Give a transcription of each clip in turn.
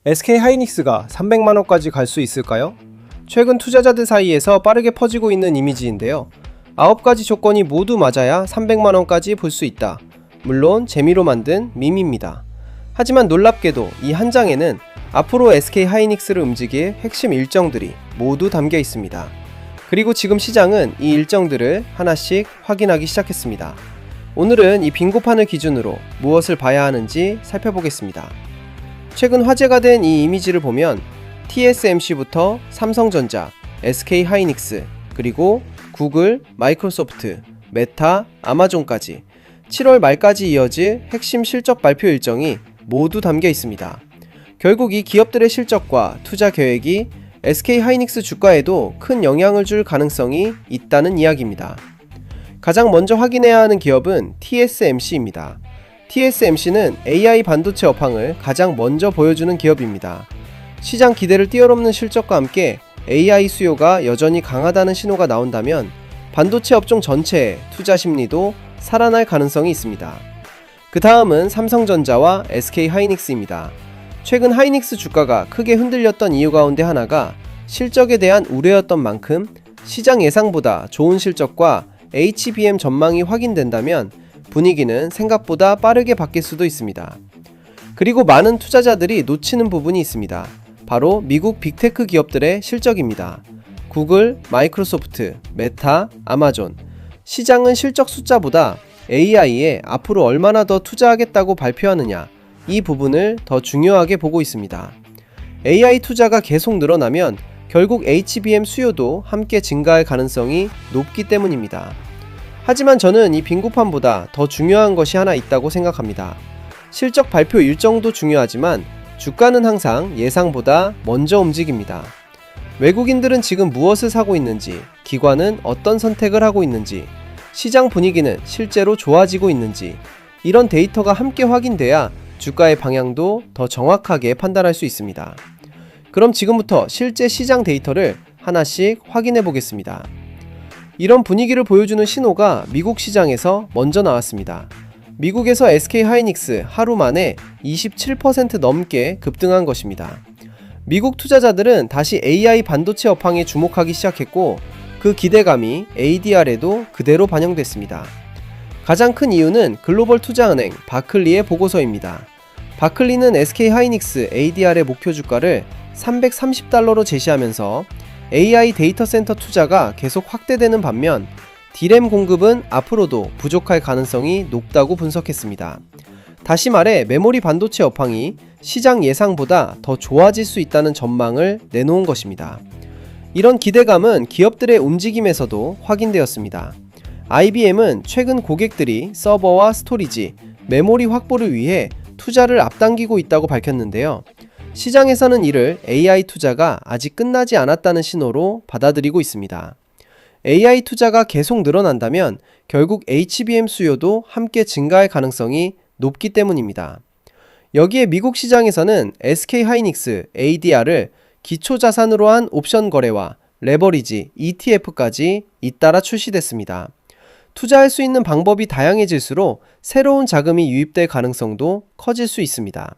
SK하이닉스가 300만원까지 갈 수 있을까요? 최근 투자자들 사이에서 빠르게 퍼지고 있는 이미지인데요. 9가지 조건이 모두 맞아야 300만원까지 볼 수 있다. 물론 재미로 만든 밈입니다. 하지만 놀랍게도 이 한 장에는 앞으로 SK하이닉스를 움직일 핵심 일정들이 모두 담겨 있습니다. 그리고 지금 시장은 이 일정들을 하나씩 확인하기 시작했습니다. 오늘은 이 빙고판을 기준으로 무엇을 봐야 하는지 살펴보겠습니다. 최근 화제가 된 이 이미지를 보면 TSMC부터 삼성전자, SK하이닉스, 그리고 구글, 마이크로소프트, 메타, 아마존까지 7월 말까지 이어질 핵심 실적 발표 일정이 모두 담겨 있습니다. 결국 이 기업들의 실적과 투자 계획이 SK하이닉스 주가에도 큰 영향을 줄 가능성이 있다는 이야기입니다. 가장 먼저 확인해야 하는 기업은 TSMC입니다. TSMC는 AI 반도체 업황을 가장 먼저 보여주는 기업입니다. 시장 기대를 뛰어넘는 실적과 함께 AI 수요가 여전히 강하다는 신호가 나온다면 반도체 업종 전체의 투자 심리도 살아날 가능성이 있습니다. 그 다음은 삼성전자와 SK하이닉스입니다. 최근 하이닉스 주가가 크게 흔들렸던 이유 가운데 하나가 실적에 대한 우려였던 만큼 시장 예상보다 좋은 실적과 HBM 전망이 확인된다면 분위기는 생각보다 빠르게 바뀔 수도 있습니다. 그리고 많은 투자자들이 놓치는 부분이 있습니다. 바로 미국 빅테크 기업들의 실적입니다. 구글, 마이크로소프트, 메타, 아마존. 시장은 실적 숫자보다 AI에 앞으로 얼마나 더 투자하겠다고 발표하느냐, 이 부분을 더 중요하게 보고 있습니다. AI 투자가 계속 늘어나면 결국 HBM 수요도 함께 증가할 가능성이 높기 때문입니다. 하지만 저는 이 빙고판보다 더 중요한 것이 하나 있다고 생각합니다. 실적 발표 일정도 중요하지만 주가는 항상 예상보다 먼저 움직입니다. 외국인들은 지금 무엇을 사고 있는지, 기관은 어떤 선택을 하고 있는지, 시장 분위기는 실제로 좋아지고 있는지, 이런 데이터가 함께 확인돼야 주가의 방향도 더 정확하게 판단할 수 있습니다. 그럼 지금부터 실제 시장 데이터를 하나씩 확인해 보겠습니다. 이런 분위기를 보여주는 신호가 미국 시장에서 먼저 나왔습니다. 미국에서 SK하이닉스 하루 만에 27% 넘게 급등한 것입니다. 미국 투자자들은 다시 AI 반도체 업황에 주목하기 시작했고 그 기대감이 ADR에도 그대로 반영됐습니다. 가장 큰 이유는 글로벌 투자은행 바클리의 보고서입니다. 바클리는 SK하이닉스 ADR의 목표 주가를 $330로 제시하면서 AI 데이터 센터 투자가 계속 확대되는 반면 D램 공급은 앞으로도 부족할 가능성이 높다고 분석했습니다. 다시 말해 메모리 반도체 업황이 시장 예상보다 더 좋아질 수 있다는 전망을 내놓은 것입니다. 이런 기대감은 기업들의 움직임에서도 확인되었습니다. IBM은 최근 고객들이 서버와 스토리지, 메모리 확보를 위해 투자를 앞당기고 있다고 밝혔는데요. 시장에서는 이를 AI 투자가 아직 끝나지 않았다는 신호로 받아들이고 있습니다. AI 투자가 계속 늘어난다면 결국 HBM 수요도 함께 증가할 가능성이 높기 때문입니다. 여기에 미국 시장에서는 SK하이닉스 ADR을 기초자산으로 한 옵션 거래와 레버리지, ETF까지 잇따라 출시됐습니다. 투자할 수 있는 방법이 다양해질수록 새로운 자금이 유입될 가능성도 커질 수 있습니다.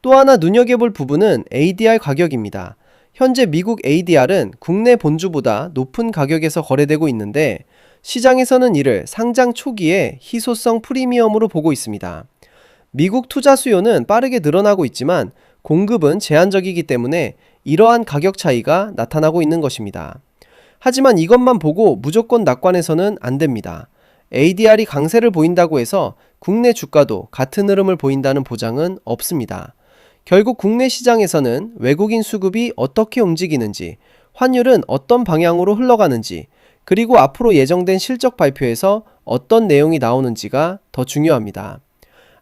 또 하나 눈여겨볼 부분은 ADR 가격입니다. 현재 미국 ADR은 국내 본주보다 높은 가격에서 거래되고 있는데 시장에서는 이를 상장 초기에 희소성 프리미엄으로 보고 있습니다. 미국 투자 수요는 빠르게 늘어나고 있지만 공급은 제한적이기 때문에 이러한 가격 차이가 나타나고 있는 것입니다. 하지만 이것만 보고 무조건 낙관해서는 안 됩니다. ADR이 강세를 보인다고 해서 국내 주가도 같은 흐름을 보인다는 보장은 없습니다. 결국 국내 시장에서는 외국인 수급이 어떻게 움직이는지, 환율은 어떤 방향으로 흘러가는지, 그리고 앞으로 예정된 실적 발표에서 어떤 내용이 나오는지가 더 중요합니다.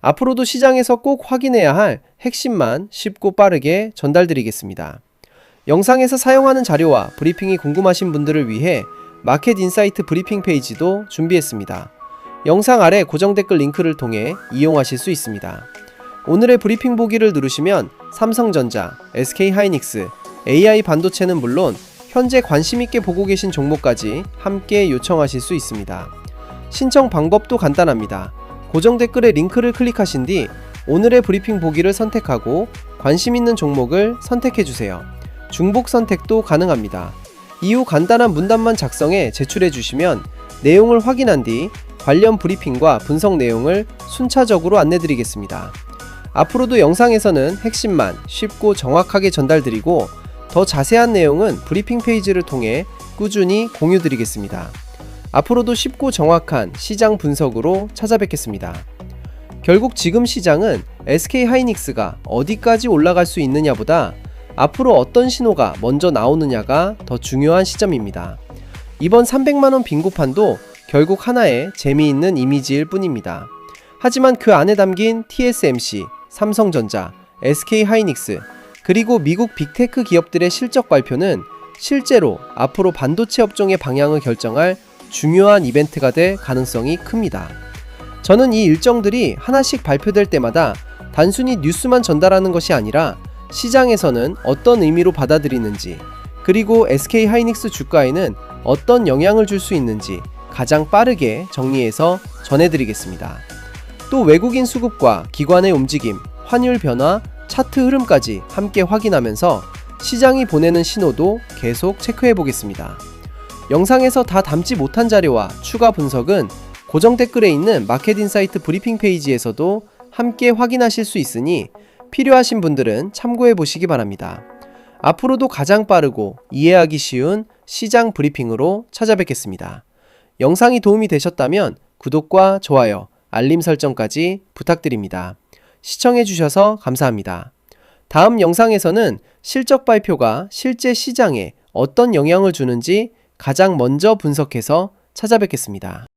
앞으로도 시장에서 꼭 확인해야 할 핵심만 쉽고 빠르게 전달드리겠습니다. 영상에서 사용하는 자료와 브리핑이 궁금하신 분들을 위해 마켓 인사이트 브리핑 페이지도 준비했습니다. 영상 아래 고정 댓글 링크를 통해 이용하실 수 있습니다. 오늘의 브리핑 보기를 누르시면 삼성전자, SK하이닉스, AI 반도체는 물론 현재 관심있게 보고 계신 종목까지 함께 요청하실 수 있습니다. 신청 방법도 간단합니다. 고정 댓글에 링크를 클릭하신 뒤 오늘의 브리핑 보기를 선택하고 관심 있는 종목을 선택해주세요. 중복 선택도 가능합니다. 이후 간단한 문단만 작성해 제출해 주시면 내용을 확인한 뒤 관련 브리핑과 분석 내용을 순차적으로 안내드리겠습니다. 앞으로도 영상에서는 핵심만 쉽고 정확하게 전달드리고 더 자세한 내용은 브리핑 페이지를 통해 꾸준히 공유드리겠습니다. 앞으로도 쉽고 정확한 시장 분석으로 찾아뵙겠습니다. 결국 지금 시장은 SK하이닉스가 어디까지 올라갈 수 있느냐보다 앞으로 어떤 신호가 먼저 나오느냐가 더 중요한 시점입니다. 이번 300만원 빙고판도 결국 하나의 재미있는 이미지일 뿐입니다. 하지만 그 안에 담긴 TSMC, 삼성전자, SK하이닉스, 그리고 미국 빅테크 기업들의 실적 발표는 실제로 앞으로 반도체 업종의 방향을 결정할 중요한 이벤트가 될 가능성이 큽니다. 저는 이 일정들이 하나씩 발표될 때마다 단순히 뉴스만 전달하는 것이 아니라 시장에서는 어떤 의미로 받아들이는지, 그리고 SK하이닉스 주가에는 어떤 영향을 줄 수 있는지 가장 빠르게 정리해서 전해드리겠습니다. 또 외국인 수급과 기관의 움직임, 환율 변화, 차트 흐름까지 함께 확인하면서 시장이 보내는 신호도 계속 체크해 보겠습니다. 영상에서 다 담지 못한 자료와 추가 분석은 고정 댓글에 있는 마켓인사이트 브리핑 페이지에서도 함께 확인하실 수 있으니 필요하신 분들은 참고해 보시기 바랍니다. 앞으로도 가장 빠르고 이해하기 쉬운 시장 브리핑으로 찾아뵙겠습니다. 영상이 도움이 되셨다면 구독과 좋아요, 알림 설정까지 부탁드립니다. 시청해 주셔서 감사합니다. 다음 영상에서는 실적 발표가 실제 시장에 어떤 영향을 주는지 가장 먼저 분석해서 찾아뵙겠습니다.